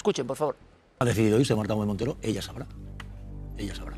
Escuchen, por favor. Ha decidido irse Marta Gómez Montero, ella sabrá. Ella sabrá.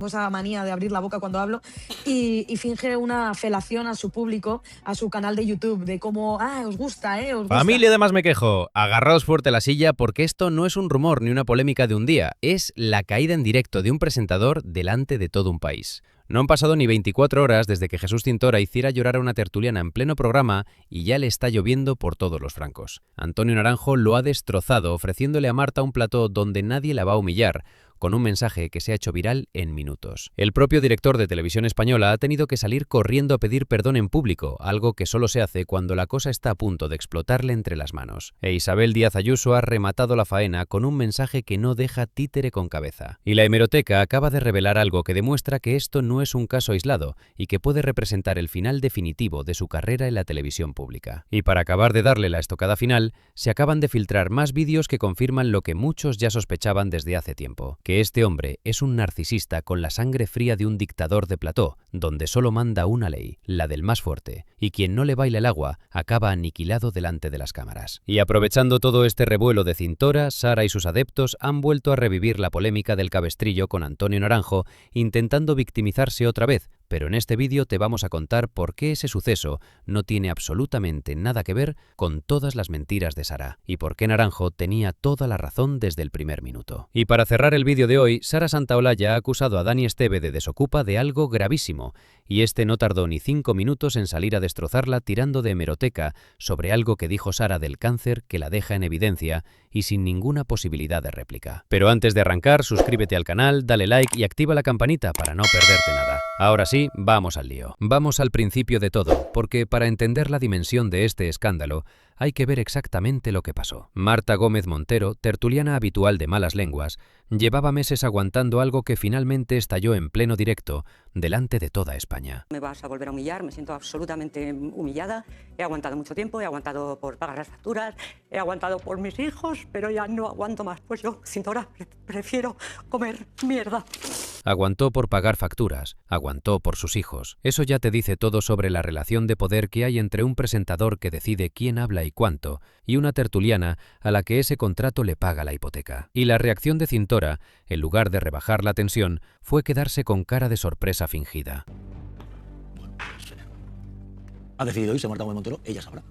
Esa manía de abrir la boca cuando hablo y finge una felación a su público, a su canal de YouTube, de cómo, os gusta, os gusta. Familia de Más Me Quejo, agarraos fuerte a la silla porque esto no es un rumor ni una polémica de un día, es la caída en directo de un presentador delante de todo un país. No han pasado ni 24 horas desde que Jesús Cintora hiciera llorar a una tertuliana en pleno programa y ya le está lloviendo por todos los francos. Antonio Naranjo lo ha destrozado ofreciéndole a Marta un plató donde nadie la va a humillar, con un mensaje que se ha hecho viral en minutos. El propio director de Televisión Española ha tenido que salir corriendo a pedir perdón en público, algo que solo se hace cuando la cosa está a punto de explotarle entre las manos. E Isabel Díaz Ayuso ha rematado la faena con un mensaje que no deja títere con cabeza. Y la hemeroteca acaba de revelar algo que demuestra que esto no es un caso aislado y que puede representar el final definitivo de su carrera en la televisión pública. Y para acabar de darle la estocada final, se acaban de filtrar más vídeos que confirman lo que muchos ya sospechaban desde hace tiempo, que este hombre es un narcisista con la sangre fría de un dictador de plató, donde solo manda una ley, la del más fuerte, y quien no le baila el agua acaba aniquilado delante de las cámaras. Y aprovechando todo este revuelo de Cintora, Sara y sus adeptos han vuelto a revivir la polémica del cabestrillo con Antonio Naranjo, intentando victimizarse otra vez, pero en este vídeo te vamos a contar por qué ese suceso no tiene absolutamente nada que ver con todas las mentiras de Sara, y por qué Naranjo tenía toda la razón desde el primer minuto. Y para cerrar el vídeo de hoy, Sara Santaolalla ha acusado a Dani Esteve de Desokupa de algo gravísimo, y este no tardó ni 5 minutos en salir a destrozarla tirando de hemeroteca sobre algo que dijo Sara del cáncer que la deja en evidencia y sin ninguna posibilidad de réplica. Pero antes de arrancar, suscríbete al canal, dale like y activa la campanita para no perderte nada. Ahora sí, vamos al lío. Vamos al principio de todo, porque para entender la dimensión de este escándalo, hay que ver exactamente lo que pasó. Marta Gómez Montero, tertuliana habitual de Malas Lenguas, llevaba meses aguantando algo que finalmente estalló en pleno directo delante de toda España. Me vas a volver a humillar, me siento absolutamente humillada. He aguantado mucho tiempo, he aguantado por pagar las facturas, he aguantado por mis hijos, pero ya no aguanto más. Pues yo, Cintora, prefiero comer mierda. Aguantó por pagar facturas, aguantó por sus hijos. Eso ya te dice todo sobre la relación de poder que hay entre un presentador que decide quién habla y cuánto, y una tertuliana a la que ese contrato le paga la hipoteca. Y la reacción de Cintora, en lugar de rebajar la tensión, fue quedarse con cara de sorpresa fingida. Bueno, pues, ha decidido irse Marta Gómez Montero, ella sabrá.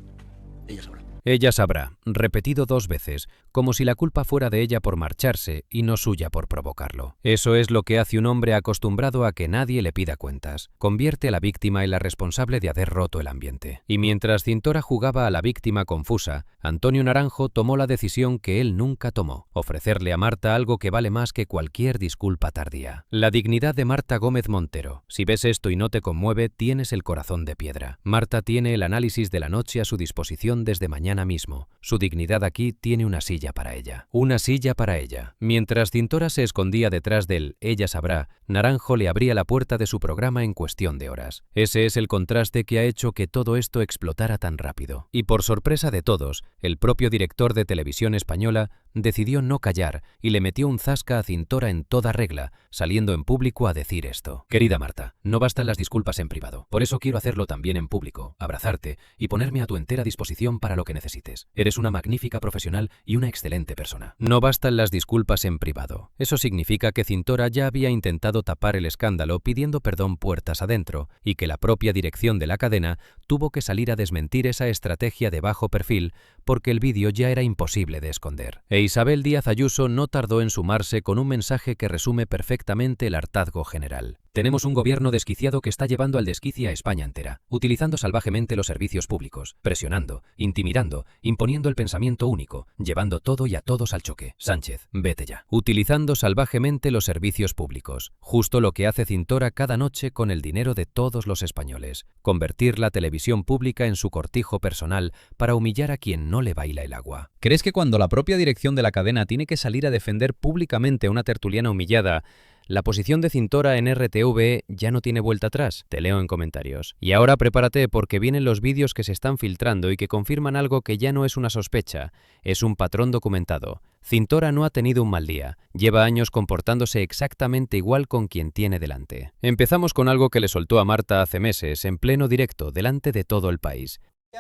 Ella sabrá. Ella sabrá, repetido 2 veces, como si la culpa fuera de ella por marcharse y no suya por provocarlo. Eso es lo que hace un hombre acostumbrado a que nadie le pida cuentas. Convierte a la víctima en la responsable de haber roto el ambiente. Y mientras Cintora jugaba a la víctima confusa, Antonio Naranjo tomó la decisión que él nunca tomó: ofrecerle a Marta algo que vale más que cualquier disculpa tardía. La dignidad de Marta Gómez Montero. Si ves esto y no te conmueve, tienes el corazón de piedra. Marta tiene el análisis de la noche a su disposición desde mañana mismo. Su dignidad aquí tiene una silla para ella. Una silla para ella. Mientras Cintora se escondía detrás del ella sabrá, Naranjo le abría la puerta de su programa en cuestión de horas. Ese es el contraste que ha hecho que todo esto explotara tan rápido. Y por sorpresa de todos, el propio director de Televisión Española decidió no callar y le metió un zasca a Cintora en toda regla, saliendo en público a decir esto: querida Marta, no bastan las disculpas en privado. Por eso quiero hacerlo también en público, abrazarte y ponerme a tu entera disposición para lo que necesites. Eres una magnífica profesional y una excelente persona. No bastan las disculpas en privado. Eso significa que Cintora ya había intentado tapar el escándalo pidiendo perdón puertas adentro, y que la propia dirección de la cadena tuvo que salir a desmentir esa estrategia de bajo perfil porque el vídeo ya era imposible de esconder. E Isabel Díaz Ayuso no tardó en sumarse con un mensaje que resume perfectamente el hartazgo general. Tenemos un gobierno desquiciado que está llevando al desquicio a España entera, utilizando salvajemente los servicios públicos, presionando, intimidando, imponiendo el pensamiento único, llevando todo y a todos al choque. Sánchez, vete ya. Utilizando salvajemente los servicios públicos, justo lo que hace Cintora cada noche con el dinero de todos los españoles. Convertir la televisión pública en su cortijo personal para humillar a quien no le baila el agua. ¿Crees que cuando la propia dirección de la cadena tiene que salir a defender públicamente a una tertuliana humillada, la posición de Cintora en RTV ya no tiene vuelta atrás? Te leo en comentarios. Y ahora prepárate porque vienen los vídeos que se están filtrando y que confirman algo que ya no es una sospecha, es un patrón documentado. Cintora no ha tenido un mal día, lleva años comportándose exactamente igual con quien tiene delante. Empezamos con algo que le soltó a Marta hace meses, en pleno directo, delante de todo el país.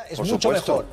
Es mucho mejor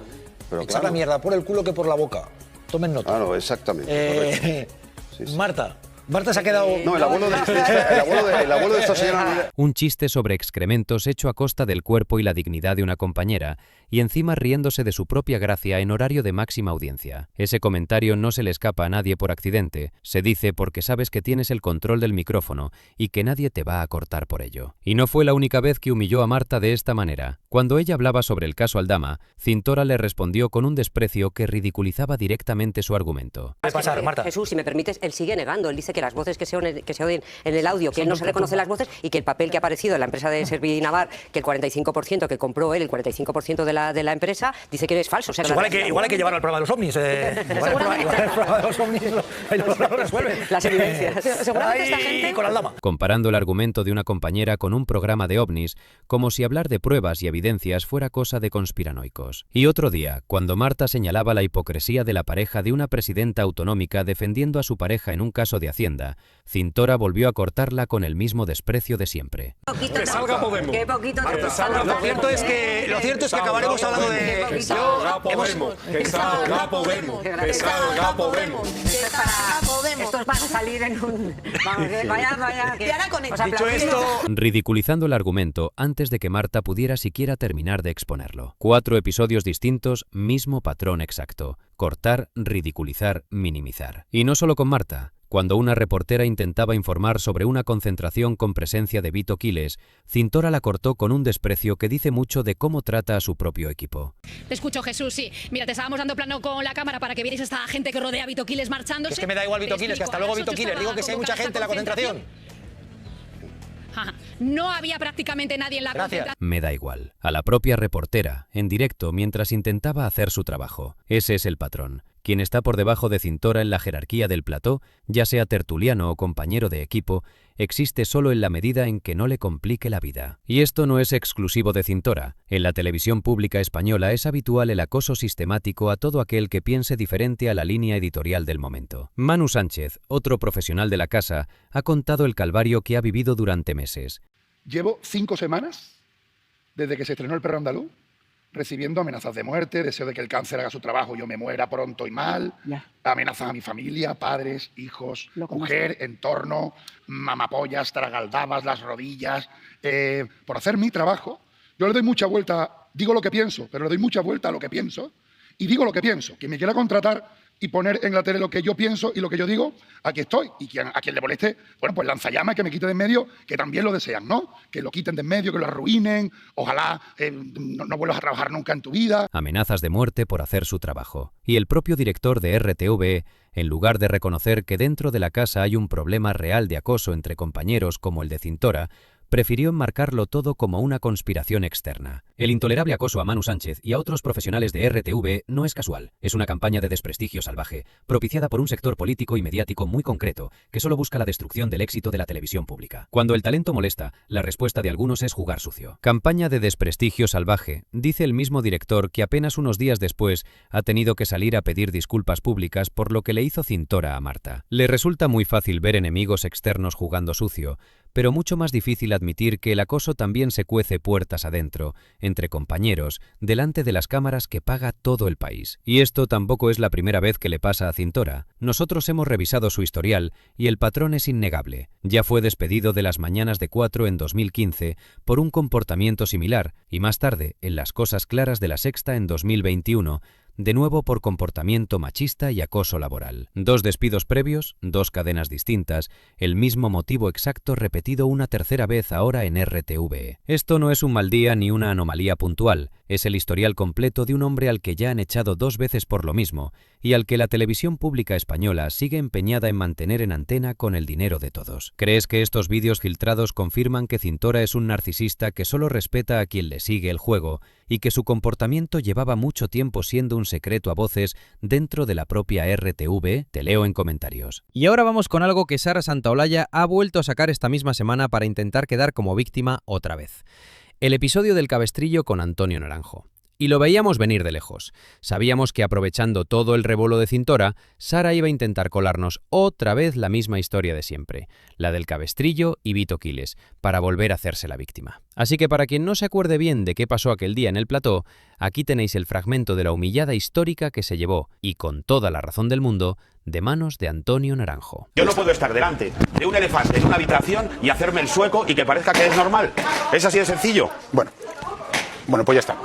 echar la mierda por el culo que por la boca. Tomen nota. Claro, exactamente. Sí, sí. Marta se ha quedado... No, el abuelo de esta señora... Un chiste sobre excrementos hecho a costa del cuerpo y la dignidad de una compañera, y encima riéndose de su propia gracia en horario de máxima audiencia. Ese comentario no se le escapa a nadie por accidente, se dice porque sabes que tienes el control del micrófono y que nadie te va a cortar por ello. Y no fue la única vez que humilló a Marta de esta manera. Cuando ella hablaba sobre el caso Aldama, Cintora le respondió con un desprecio que ridiculizaba directamente su argumento. ¿Qué pasa, Marta? Jesús, si me permites, él sigue negando. Él dice que las voces que se oyen en el audio, que él no se reconoce las voces y que el papel que ha aparecido en la empresa de Servinavar, que el 45% que compró él, el 45% de la empresa, dice que es falso. O sea, igual hay que llevarlo al programa de los ovnis. Igual el programa de los ovnis lo resuelve. Las evidencias. Seguramente esta gente... Con Aldama. Comparando el argumento de una compañera con un programa de ovnis, como si hablar de pruebas y evidencias fuera cosa de conspiranoicos. Y otro día, cuando Marta señalaba la hipocresía de la pareja de una presidenta autonómica defendiendo a su pareja en un caso de Hacienda, Cintora volvió a cortarla con el mismo desprecio de siempre. Que salga Podemos. Qué poquito Lo cierto es que acabaremos hablando de... Que salga Podemos. Que salga Podemos. Que salga Podemos. Esto es para salir en un... Vamos, vaya. Y ahora con esto... Dicho esto... Ridiculizando el argumento antes de que Marta pudiera siquiera terminar de exponerlo. 4 episodios distintos, mismo patrón exacto. Cortar, ridiculizar, minimizar. Y no solo con Marta. Cuando una reportera intentaba informar sobre una concentración con presencia de Vito Quiles, Cintora la cortó con un desprecio que dice mucho de cómo trata a su propio equipo. Te escucho, Jesús, sí. Mira, te estábamos dando plano con la cámara para que vierais a esta gente que rodea a Vito Quiles marchándose. Es que me da igual Vito Quiles, que hasta luego Vito Quiles. Digo que si hay mucha gente en la concentración. Ajá. No había prácticamente nadie en la concentración. Me da igual. A la propia reportera, en directo, mientras intentaba hacer su trabajo. Ese es el patrón. Quien está por debajo de Cintora en la jerarquía del plató, ya sea tertuliano o compañero de equipo, existe solo en la medida en que no le complique la vida. Y esto no es exclusivo de Cintora. En la televisión pública española es habitual el acoso sistemático a todo aquel que piense diferente a la línea editorial del momento. Manu Sánchez, otro profesional de la casa, ha contado el calvario que ha vivido durante meses. Llevo 5 semanas desde que se estrenó El perro andaluz, recibiendo amenazas de muerte, deseo de que el cáncer haga su trabajo, yo me muera pronto y mal, amenazas a mi familia, padres, hijos, mujer, entorno, mamapollas, tragaldabas, las rodillas. Por hacer mi trabajo, yo le doy mucha vuelta, digo lo que pienso, pero le doy mucha vuelta a lo que pienso y digo lo que pienso. Quien me quiera contratar y poner en la tele lo que yo pienso y lo que yo digo, aquí estoy. Y a quien le moleste, bueno, pues lanzallamas, que me quite de en medio, que también lo desean, ¿no? Que lo quiten de en medio, que lo arruinen, ojalá no vuelvas a trabajar nunca en tu vida. Amenazas de muerte por hacer su trabajo. Y el propio director de RTV, en lugar de reconocer que dentro de la casa hay un problema real de acoso entre compañeros como el de Cintora, prefirió enmarcarlo todo como una conspiración externa. El intolerable acoso a Manu Sánchez y a otros profesionales de RTV no es casual. Es una campaña de desprestigio salvaje, propiciada por un sector político y mediático muy concreto, que solo busca la destrucción del éxito de la televisión pública. Cuando el talento molesta, la respuesta de algunos es jugar sucio. Campaña de desprestigio salvaje, dice el mismo director que apenas unos días después ha tenido que salir a pedir disculpas públicas por lo que le hizo Cintora a Marta. Le resulta muy fácil ver enemigos externos jugando sucio, pero mucho más difícil admitir que el acoso también se cuece puertas adentro, entre compañeros, delante de las cámaras que paga todo el país. Y esto tampoco es la primera vez que le pasa a Cintora. Nosotros hemos revisado su historial y el patrón es innegable. Ya fue despedido de Las Mañanas de 4 en 2015 por un comportamiento similar y más tarde, en Las Cosas Claras de La Sexta en 2021, de nuevo por comportamiento machista y acoso laboral. 2 despidos previos, 2 cadenas distintas, el mismo motivo exacto repetido una tercera vez ahora en RTV. Esto no es un mal día ni una anomalía puntual, es el historial completo de un hombre al que ya han echado 2 veces por lo mismo y al que la televisión pública española sigue empeñada en mantener en antena con el dinero de todos. ¿Crees que estos vídeos filtrados confirman que Cintora es un narcisista que solo respeta a quien le sigue el juego y que su comportamiento llevaba mucho tiempo siendo un secreto a voces dentro de la propia RTV? Te leo en comentarios. Y ahora vamos con algo que Sara Santaolalla ha vuelto a sacar esta misma semana para intentar quedar como víctima otra vez. El episodio del cabestrillo con Antonio Naranjo. Y lo veíamos venir de lejos. Sabíamos que aprovechando todo el revuelo de Cintora, Sara iba a intentar colarnos otra vez la misma historia de siempre, la del cabestrillo y Vito Quiles, para volver a hacerse la víctima. Así que para quien no se acuerde bien de qué pasó aquel día en el plató, aquí tenéis el fragmento de la humillada histórica que se llevó, y con toda la razón del mundo, de manos de Antonio Naranjo. Yo no puedo estar delante de un elefante en una habitación y hacerme el sueco y que parezca que es normal. ¿Es así de sencillo? Bueno, pues ya está.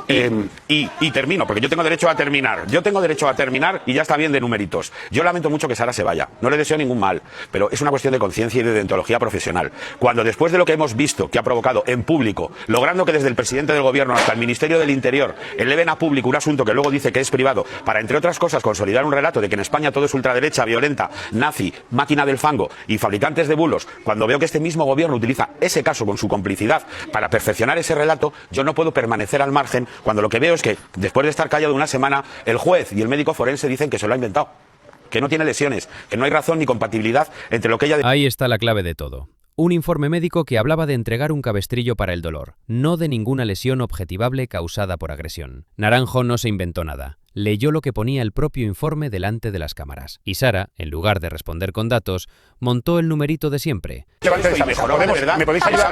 Y termino, porque yo tengo derecho a terminar. Yo tengo derecho a terminar y ya está bien de numeritos. Yo lamento mucho que Sara se vaya. No le deseo ningún mal, pero es una cuestión de conciencia y de deontología profesional. Cuando después de lo que hemos visto que ha provocado en público, logrando que desde el presidente del gobierno hasta el Ministerio del Interior eleven a público un asunto que luego dice que es privado, para entre otras cosas consolidar un relato de que en España todo es ultraderecha, violenta, nazi, máquina del fango y fabricantes de bulos, cuando veo que este mismo gobierno utiliza ese caso con su complicidad para perfeccionar ese relato, yo no puedo permanecer al margen cuando lo que veo es que después de estar callado una semana el juez y el médico forense dicen que se lo ha inventado, que no tiene lesiones, que no hay razón ni compatibilidad entre lo que ella... Ahí está la clave de todo. Un informe médico que hablaba de entregar un cabestrillo para el dolor, no de ninguna lesión objetivable causada por agresión. Naranjo no se inventó nada. Leyó lo que ponía el propio informe delante de las cámaras. Y Sara, en lugar de responder con datos, montó el numerito de siempre. ¿Me podéis ayudar?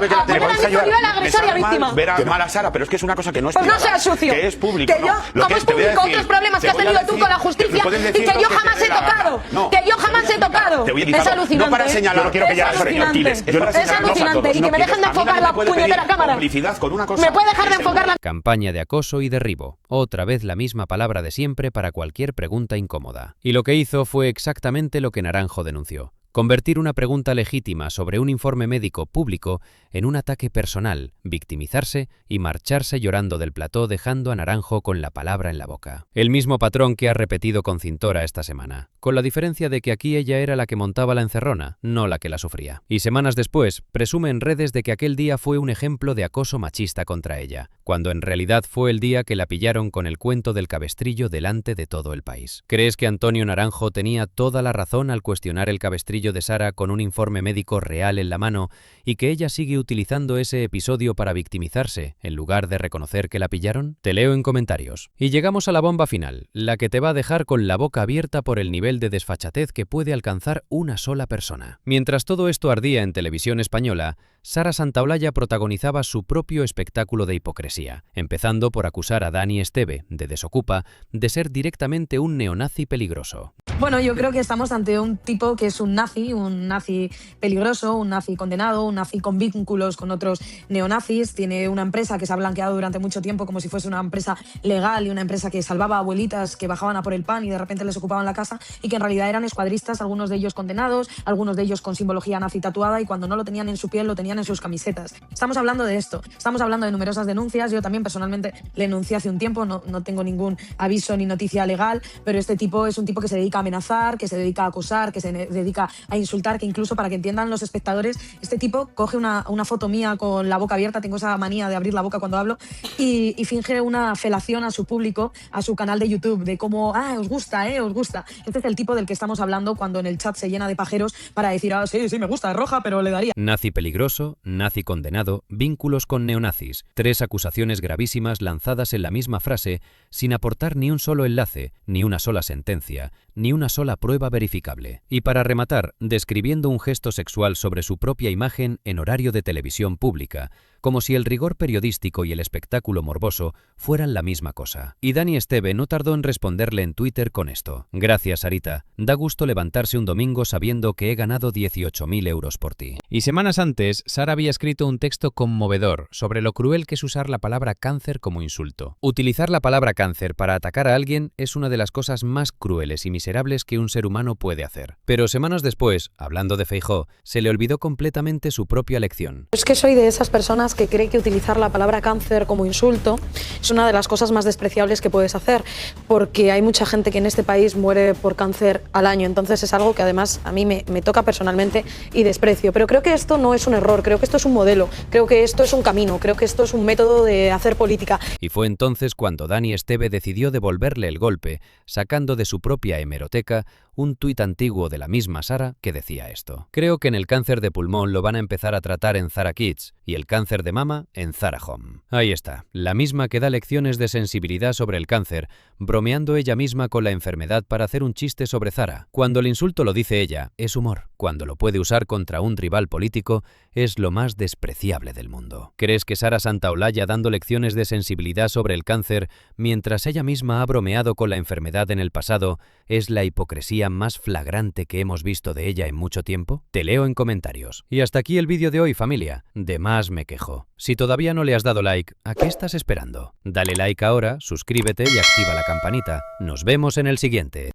Ver a mala Sara, pero es que es una cosa que no es privada, no seas sucio. que es público. Que yo, como es público, otros problemas que has tenido tú con la justicia y que yo jamás he tocado. Que yo jamás he tocado. Es alucinante. No para señalar, no quiero que ya señor Quiles. Es alucinante. Y que me dejen de enfocar la puñetera cámara. ¿Me puede dejar de enfocar la... Campaña de acoso y derribo. Otra vez la misma palabra de siempre para cualquier pregunta incómoda. Y lo que hizo fue exactamente lo que Naranjo denunció. Convertir una pregunta legítima sobre un informe médico público en un ataque personal, victimizarse y marcharse llorando del plató dejando a Naranjo con la palabra en la boca. El mismo patrón que ha repetido con Cintora esta semana, con la diferencia de que aquí ella era la que montaba la encerrona, no la que la sufría. Y semanas después, presume en redes de que aquel día fue un ejemplo de acoso machista contra ella, cuando en realidad fue el día que la pillaron con el cuento del cabestrillo delante de todo el país. ¿Crees que Antonio Naranjo tenía toda la razón al cuestionar el cabestrillo de Sara con un informe médico real en la mano y que ella sigue utilizando ese episodio para victimizarse en lugar de reconocer que la pillaron? Te leo en comentarios. Y llegamos a la bomba final, la que te va a dejar con la boca abierta por el nivel de desfachatez que puede alcanzar una sola persona. Mientras todo esto ardía en televisión española, Sara Santaolalla protagonizaba su propio espectáculo de hipocresía, empezando por acusar a Dani Esteve, de Desokupa, de ser directamente un neonazi peligroso. Bueno, yo creo que estamos ante un tipo que es un nazi peligroso, un nazi condenado, un nazi con vínculos con otros neonazis. Tiene una empresa que se ha blanqueado durante mucho tiempo como si fuese una empresa legal y una empresa que salvaba a abuelitas que bajaban a por el pan y de repente les ocupaban la casa y que en realidad eran escuadristas, algunos de ellos condenados, algunos de ellos con simbología nazi tatuada y cuando no lo tenían en su piel lo tenían en sus camisetas. Estamos hablando de esto, estamos hablando de numerosas denuncias. Yo también personalmente le denuncié hace un tiempo, no tengo ningún aviso ni noticia legal, pero este tipo es un tipo que se dedica a amenazar, que se dedica a acosar, que se dedica a insultar, que incluso para que entiendan los espectadores, este tipo coge una foto mía con la boca abierta, tengo esa manía de abrir la boca cuando hablo, y finge una felación a su público, a su canal de YouTube, de cómo, os gusta, os gusta. Este es el tipo del que estamos hablando cuando en el chat se llena de pajeros para decir, sí, me gusta, es roja, pero le daría. Nazi peligroso, nazi condenado, vínculos con neonazis. 3 acusaciones gravísimas lanzadas en la misma frase, sin aportar ni un solo enlace, ni una sola sentencia, ni una sola prueba verificable. Y para rematar, describiendo un gesto sexual sobre su propia imagen en horario de televisión pública, como si el rigor periodístico y el espectáculo morboso fueran la misma cosa. Y Dani Esteve no tardó en responderle en Twitter con esto. Gracias, Sarita. Da gusto levantarse un domingo sabiendo que he ganado 18.000 euros por ti. Y semanas antes, Sara había escrito un texto conmovedor sobre lo cruel que es usar la palabra cáncer como insulto. Utilizar la palabra cáncer para atacar a alguien es una de las cosas más crueles y miserables que un ser humano puede hacer. Pero semanas después, hablando de Feijóo, se le olvidó completamente su propia lección. Es que soy de esas personas que cree que utilizar la palabra cáncer como insulto es una de las cosas más despreciables que puedes hacer, porque hay mucha gente que en este país muere por cáncer al año, entonces es algo que además a mí me toca personalmente y desprecio. Pero creo que esto no es un error, creo que esto es un modelo, creo que esto es un camino, creo que esto es un método de hacer política. Y fue entonces cuando Dani Esteve decidió devolverle el golpe, sacando de su propia hemeroteca un tuit antiguo de la misma Sara que decía esto. Creo que en el cáncer de pulmón lo van a empezar a tratar en Zara Kids y el cáncer de mama en Zara Home. Ahí está, la misma que da lecciones de sensibilidad sobre el cáncer, bromeando ella misma con la enfermedad para hacer un chiste sobre Zara. Cuando el insulto lo dice ella, es humor. Cuando lo puede usar contra un rival político, es lo más despreciable del mundo. ¿Crees que Sara Santaolalla dando lecciones de sensibilidad sobre el cáncer, mientras ella misma ha bromeado con la enfermedad en el pasado, es la hipocresía más flagrante que hemos visto de ella en mucho tiempo? Te leo en comentarios. Y hasta aquí el vídeo de hoy, familia. De más me quejo. Si todavía no le has dado like, ¿a qué estás esperando? Dale like ahora, suscríbete y activa la campanita. Nos vemos en el siguiente.